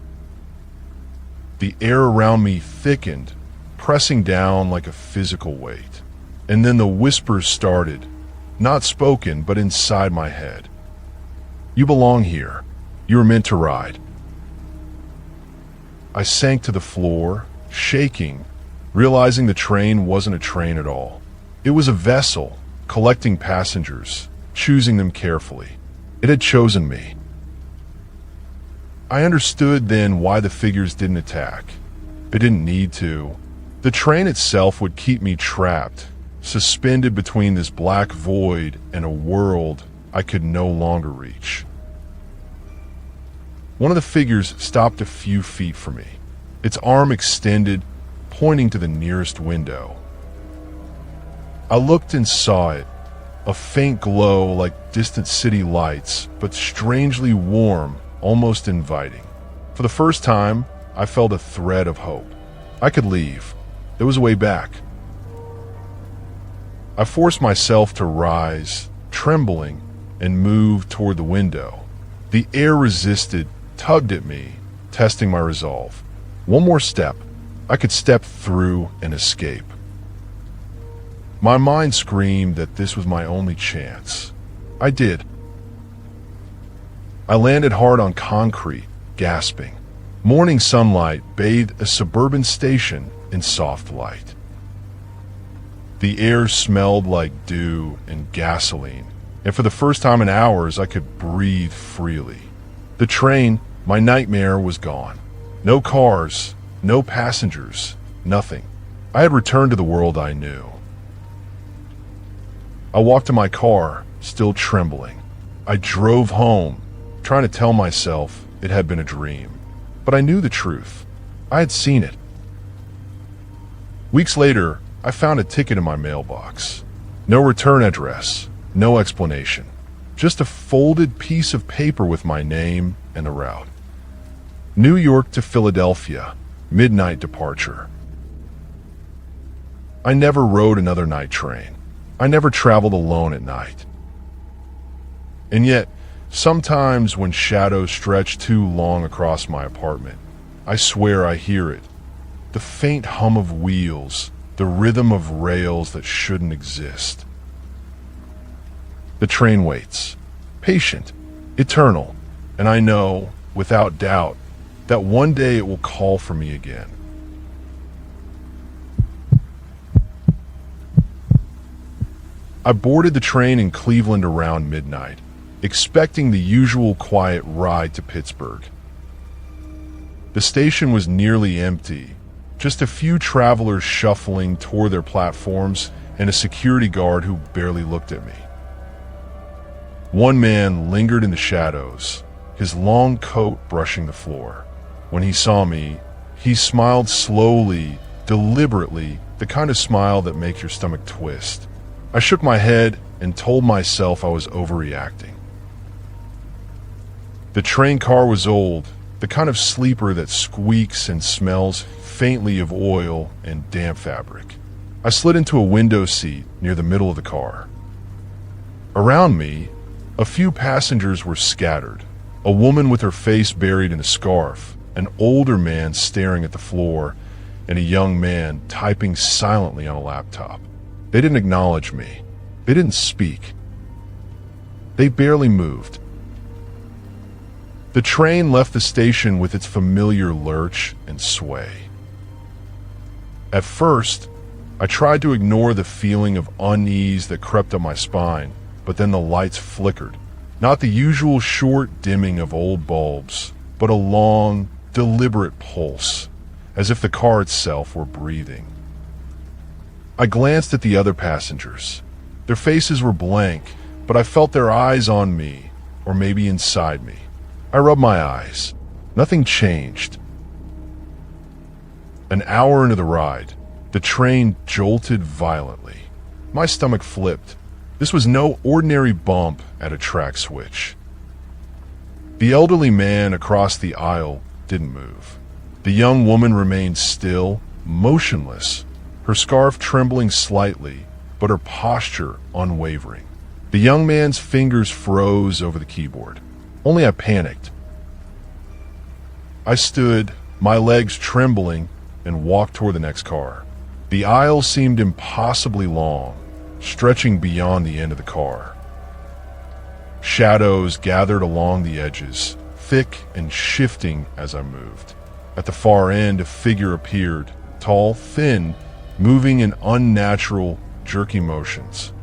The air around me thickened, pressing down like a physical weight. And then the whispers started, not spoken, but inside my head. You belong here. You were meant to ride. I sank to the floor, shaking, realizing the train wasn't a train at all. It was a vessel, collecting passengers, choosing them carefully. It had chosen me. I understood then why the figures didn't attack. It didn't need to. The train itself would keep me trapped, suspended between this black void and a world I could no longer reach. One of the figures stopped a few feet from me, its arm extended, pointing to the nearest window. I looked and saw it, a faint glow like distant city lights, but strangely warm, almost inviting. For the first time, I felt a thread of hope. I could leave. There was a way back. I forced myself to rise, trembling, and move toward the window. The air resisted, tugged at me, testing my resolve. One more step. I could step through and escape. My mind screamed that this was my only chance. I did. I landed hard on concrete, gasping. Morning sunlight bathed a suburban station in soft light. The air smelled like dew and gasoline, and for the first time in hours I could breathe freely. The train, my nightmare, was gone. No cars, no passengers, nothing. I had returned to the world I knew. I walked to my car, still trembling. I drove home, trying to tell myself it had been a dream. But I knew the truth. I had seen it. Weeks later, I found a ticket in my mailbox. No return address, no explanation. Just a folded piece of paper with my name and a route. New York to Philadelphia, midnight departure. I never rode another night train. I never traveled alone at night. And yet, sometimes when shadows stretch too long across my apartment, I swear I hear it. The faint hum of wheels, the rhythm of rails that shouldn't exist. The train waits, patient, eternal, and I know, without doubt, that one day it will call for me again. I boarded the train in Cleveland around midnight, expecting the usual quiet ride to Pittsburgh. The station was nearly empty, just a few travelers shuffling toward their platforms and a security guard who barely looked at me. One man lingered in the shadows, his long coat brushing the floor. When he saw me, he smiled slowly, deliberately, the kind of smile that makes your stomach twist. I shook my head and told myself I was overreacting. The train car was old, the kind of sleeper that squeaks and smells faintly of oil and damp fabric. I slid into a window seat near the middle of the car. Around me, a few passengers were scattered. A woman with her face buried in a scarf, an older man staring at the floor, and a young man typing silently on a laptop. They didn't acknowledge me. They didn't speak. They barely moved. The train left the station with its familiar lurch and sway. At first, I tried to ignore the feeling of unease that crept up my spine, but then the lights flickered. Not the usual short dimming of old bulbs, but a long, deliberate pulse, as if the car itself were breathing. I glanced at the other passengers. Their faces were blank, but I felt their eyes on me, or maybe inside me. I rubbed my eyes. Nothing changed. An hour into the ride, the train jolted violently. My stomach flipped. This was no ordinary bump at a track switch. The elderly man across the aisle didn't move. The young woman remained still, motionless, her scarf trembling slightly, but her posture unwavering. The young man's fingers froze over the keyboard. Only I panicked. I stood, my legs trembling, and walked toward the next car. The aisle seemed impossibly long, stretching beyond the end of the car. Shadows gathered along the edges, thick and shifting as I moved. At the far end, a figure appeared, tall, thin, moving in unnatural, jerky motions.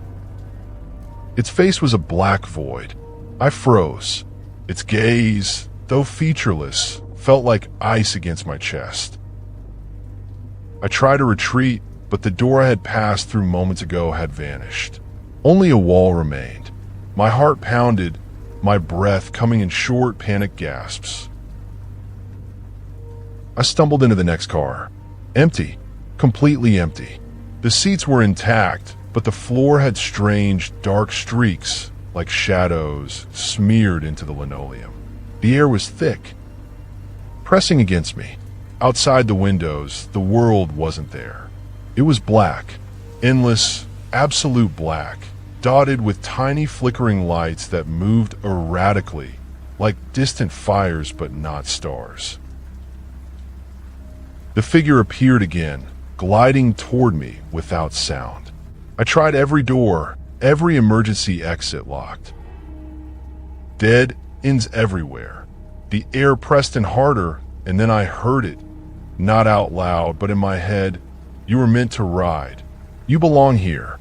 Its face was a black void. I froze. Its gaze, though featureless, felt like ice against my chest. I tried to retreat, but the door I had passed through moments ago had vanished. Only a wall remained. My heart pounded, my breath coming in short, panicked gasps. I stumbled into the next car. Empty. Completely empty. The seats were intact, but the floor had strange, dark streaks, like shadows, smeared into the linoleum. The air was thick, pressing against me. Outside the windows, the world wasn't there. It was black, endless, absolute black, dotted with tiny flickering lights that moved erratically, like distant fires but not stars. The figure appeared again, gliding toward me without sound. I tried every door, every emergency exit locked. Dead ends everywhere. The air pressed in harder, and then I heard it. Not out loud, but in my head. You were meant to ride. You belong here.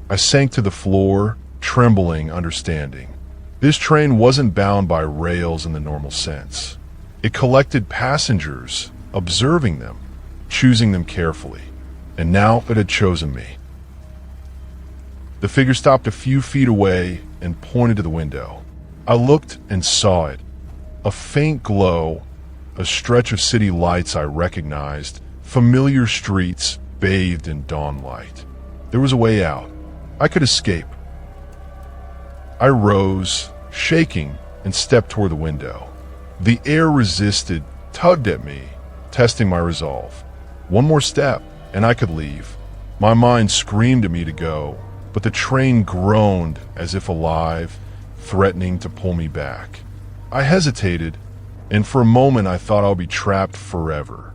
I sank to the floor, trembling, understanding. This train wasn't bound by rails in the normal sense. It collected passengers, observing them, choosing them carefully. And now it had chosen me. The figure stopped a few feet away and pointed to the window. I looked and saw it. A faint glow, a stretch of city lights I recognized, familiar streets bathed in dawn light. There was a way out. I could escape. I rose, shaking, and stepped toward the window. The air resisted, tugged at me, testing my resolve. One more step, and I could leave. My mind screamed at me to go, but the train groaned as if alive, threatening to pull me back. I hesitated, and for a moment I thought I'll be trapped forever.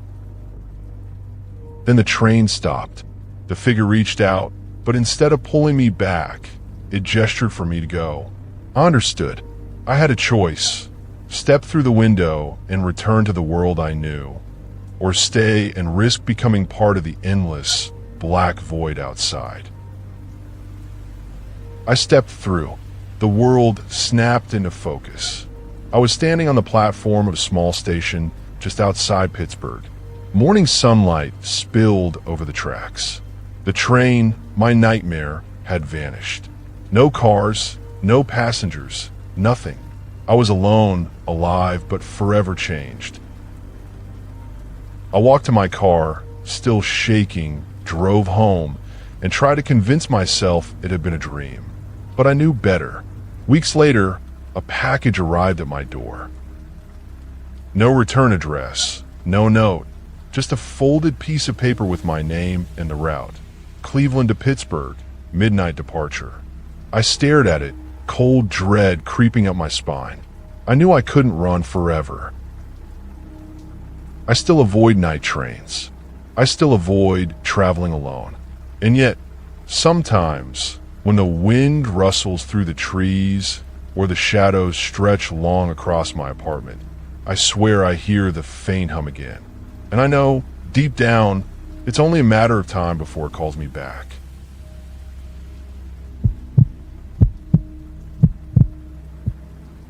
Then the train stopped. The figure reached out, but instead of pulling me back, it gestured for me to go. I understood. I had a choice. Step through the window and return to the world I knew, or stay and risk becoming part of the endless, black void outside. I stepped through. The world snapped into focus. I was standing on the platform of a small station just outside Pittsburgh. Morning sunlight spilled over the tracks. The train, my nightmare, had vanished. No cars, no passengers, nothing. I was alone, alive, but forever changed. I walked to my car, still shaking, drove home, and tried to convince myself it had been a dream. But I knew better. Weeks later, a package arrived at my door. No return address, no note, just a folded piece of paper with my name and the route. Cleveland to Pittsburgh, midnight departure. I stared at it, cold dread creeping up my spine. I knew I couldn't run forever. I still avoid night trains. I still avoid traveling alone. And yet, sometimes, when the wind rustles through the trees or the shadows stretch long across my apartment, I swear I hear the faint hum again. And I know, deep down, it's only a matter of time before it calls me back.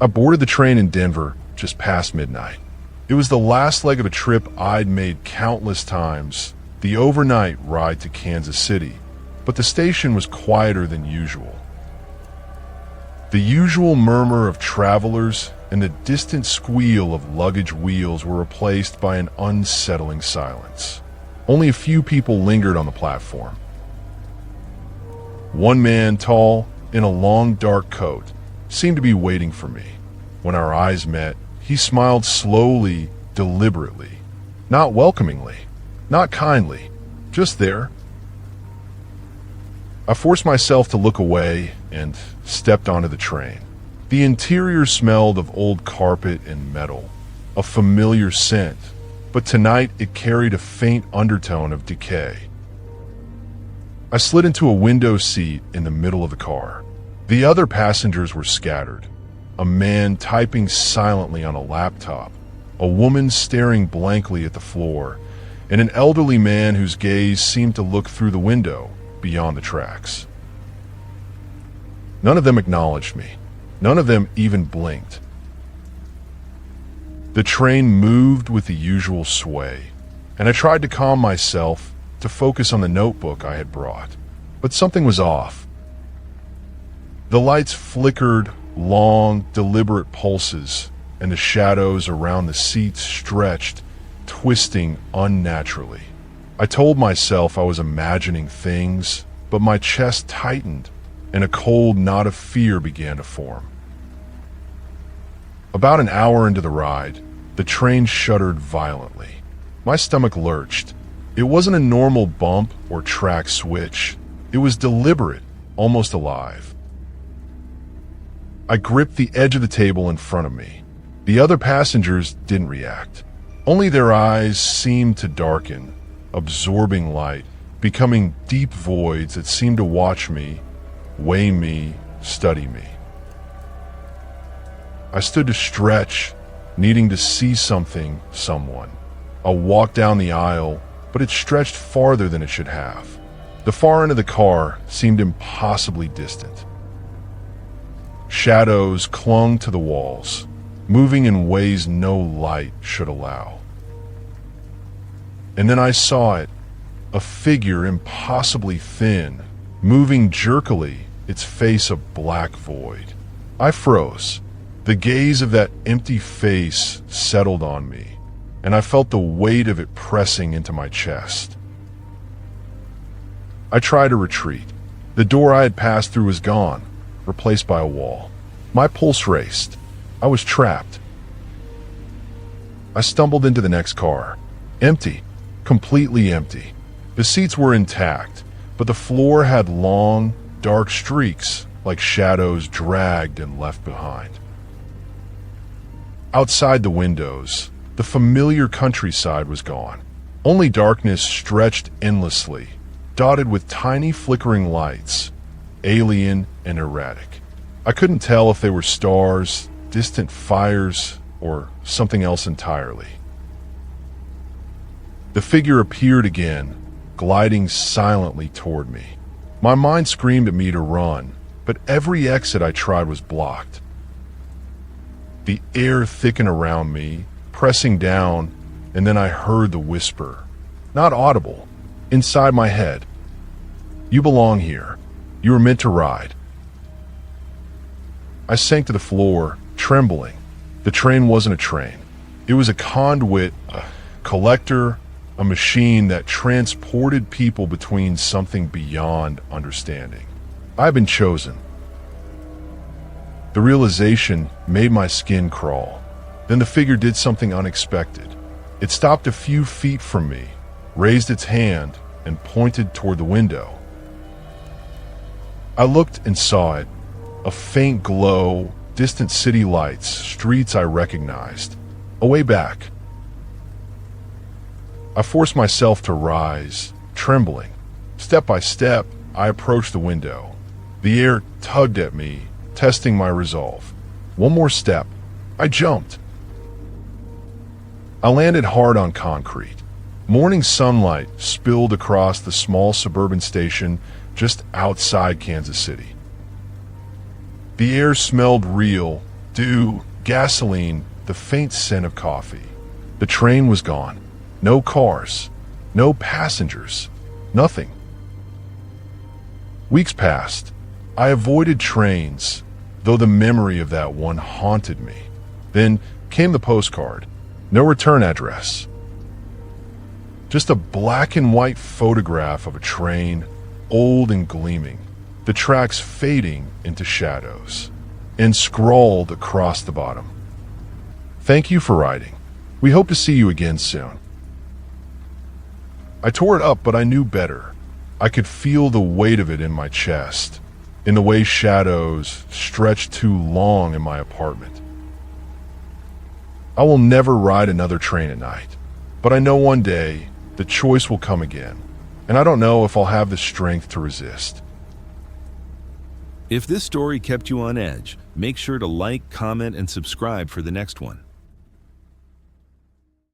I boarded the train in Denver just past midnight. It was the last leg of a trip I'd made countless times, the overnight ride to Kansas City, but the station was quieter than usual. The usual murmur of travelers and the distant squeal of luggage wheels were replaced by an unsettling silence. Only a few people lingered on the platform. One man, tall, in a long dark coat, seemed to be waiting for me. When our eyes met, he smiled slowly, deliberately, not welcomingly, not kindly, just there. I forced myself to look away and stepped onto the train. The interior smelled of old carpet and metal, a familiar scent, but tonight it carried a faint undertone of decay. I slid into a window seat in the middle of the car. The other passengers were scattered. A man typing silently on a laptop, a woman staring blankly at the floor, and an elderly man whose gaze seemed to look through the window beyond the tracks. None of them acknowledged me. None of them even blinked. The train moved with the usual sway, and I tried to calm myself to focus on the notebook I had brought. But something was off. The lights flickered, long, deliberate pulses, and the shadows around the seats stretched, twisting unnaturally. I told myself I was imagining things, but my chest tightened, and a cold knot of fear began to form. About an hour into the ride, the train shuddered violently. My stomach lurched. It wasn't a normal bump or track switch. It was deliberate, almost alive. I gripped the edge of the table in front of me. The other passengers didn't react. Only their eyes seemed to darken, absorbing light, becoming deep voids that seemed to watch me, weigh me, study me. I stood to stretch, needing to see something, someone. I walked down the aisle, but it stretched farther than it should have. The far end of the car seemed impossibly distant. Shadows clung to the walls, moving in ways no light should allow. And then I saw it, a figure impossibly thin, moving jerkily, its face a black void. I froze. The gaze of that empty face settled on me, and I felt the weight of it pressing into my chest. I tried to retreat. The door I had passed through was gone, replaced by a wall. My pulse raced. I was trapped. I stumbled into the next car. Empty. Completely empty. The seats were intact, but the floor had long, dark streaks like shadows dragged and left behind. Outside the windows, the familiar countryside was gone. Only darkness stretched endlessly, dotted with tiny flickering lights, alien and erratic. I couldn't tell if they were stars, distant fires, or something else entirely. The figure appeared again, gliding silently toward me. My mind screamed at me to run, but every exit I tried was blocked. The air thickened around me, pressing down, and then I heard the whisper, not audible, inside my head. "You belong here. You were meant to ride." I sank to the floor, trembling. The train wasn't a train. It was a conduit, a collector, a machine that transported people between something beyond understanding. I've been chosen. The realization made my skin crawl. Then the figure did something unexpected. It stopped a few feet from me, raised its hand, and pointed toward the window. I looked and saw it, a faint glow, distant city lights, streets I recognized, a way back. I forced myself to rise, trembling. Step by step, I approached the window. The air tugged at me, testing my resolve. One more step. I jumped. I landed hard on concrete. Morning sunlight spilled across the small suburban station just outside Kansas City. The air smelled real, dew, gasoline, the faint scent of coffee. The train was gone. No cars, no passengers, nothing. Weeks passed. I avoided trains, though the memory of that one haunted me. Then came the postcard. No return address. Just a black and white photograph of a train, old and gleaming, the tracks fading into shadows, and scrawled across the bottom. Thank you for riding. We hope to see you again soon. I tore it up, but I knew better. I could feel the weight of it in my chest, in the way shadows stretched too long in my apartment. I will never ride another train at night, but I know one day the choice will come again, and I don't know if I'll have the strength to resist. If this story kept you on edge, make sure to like, comment, and subscribe for the next one.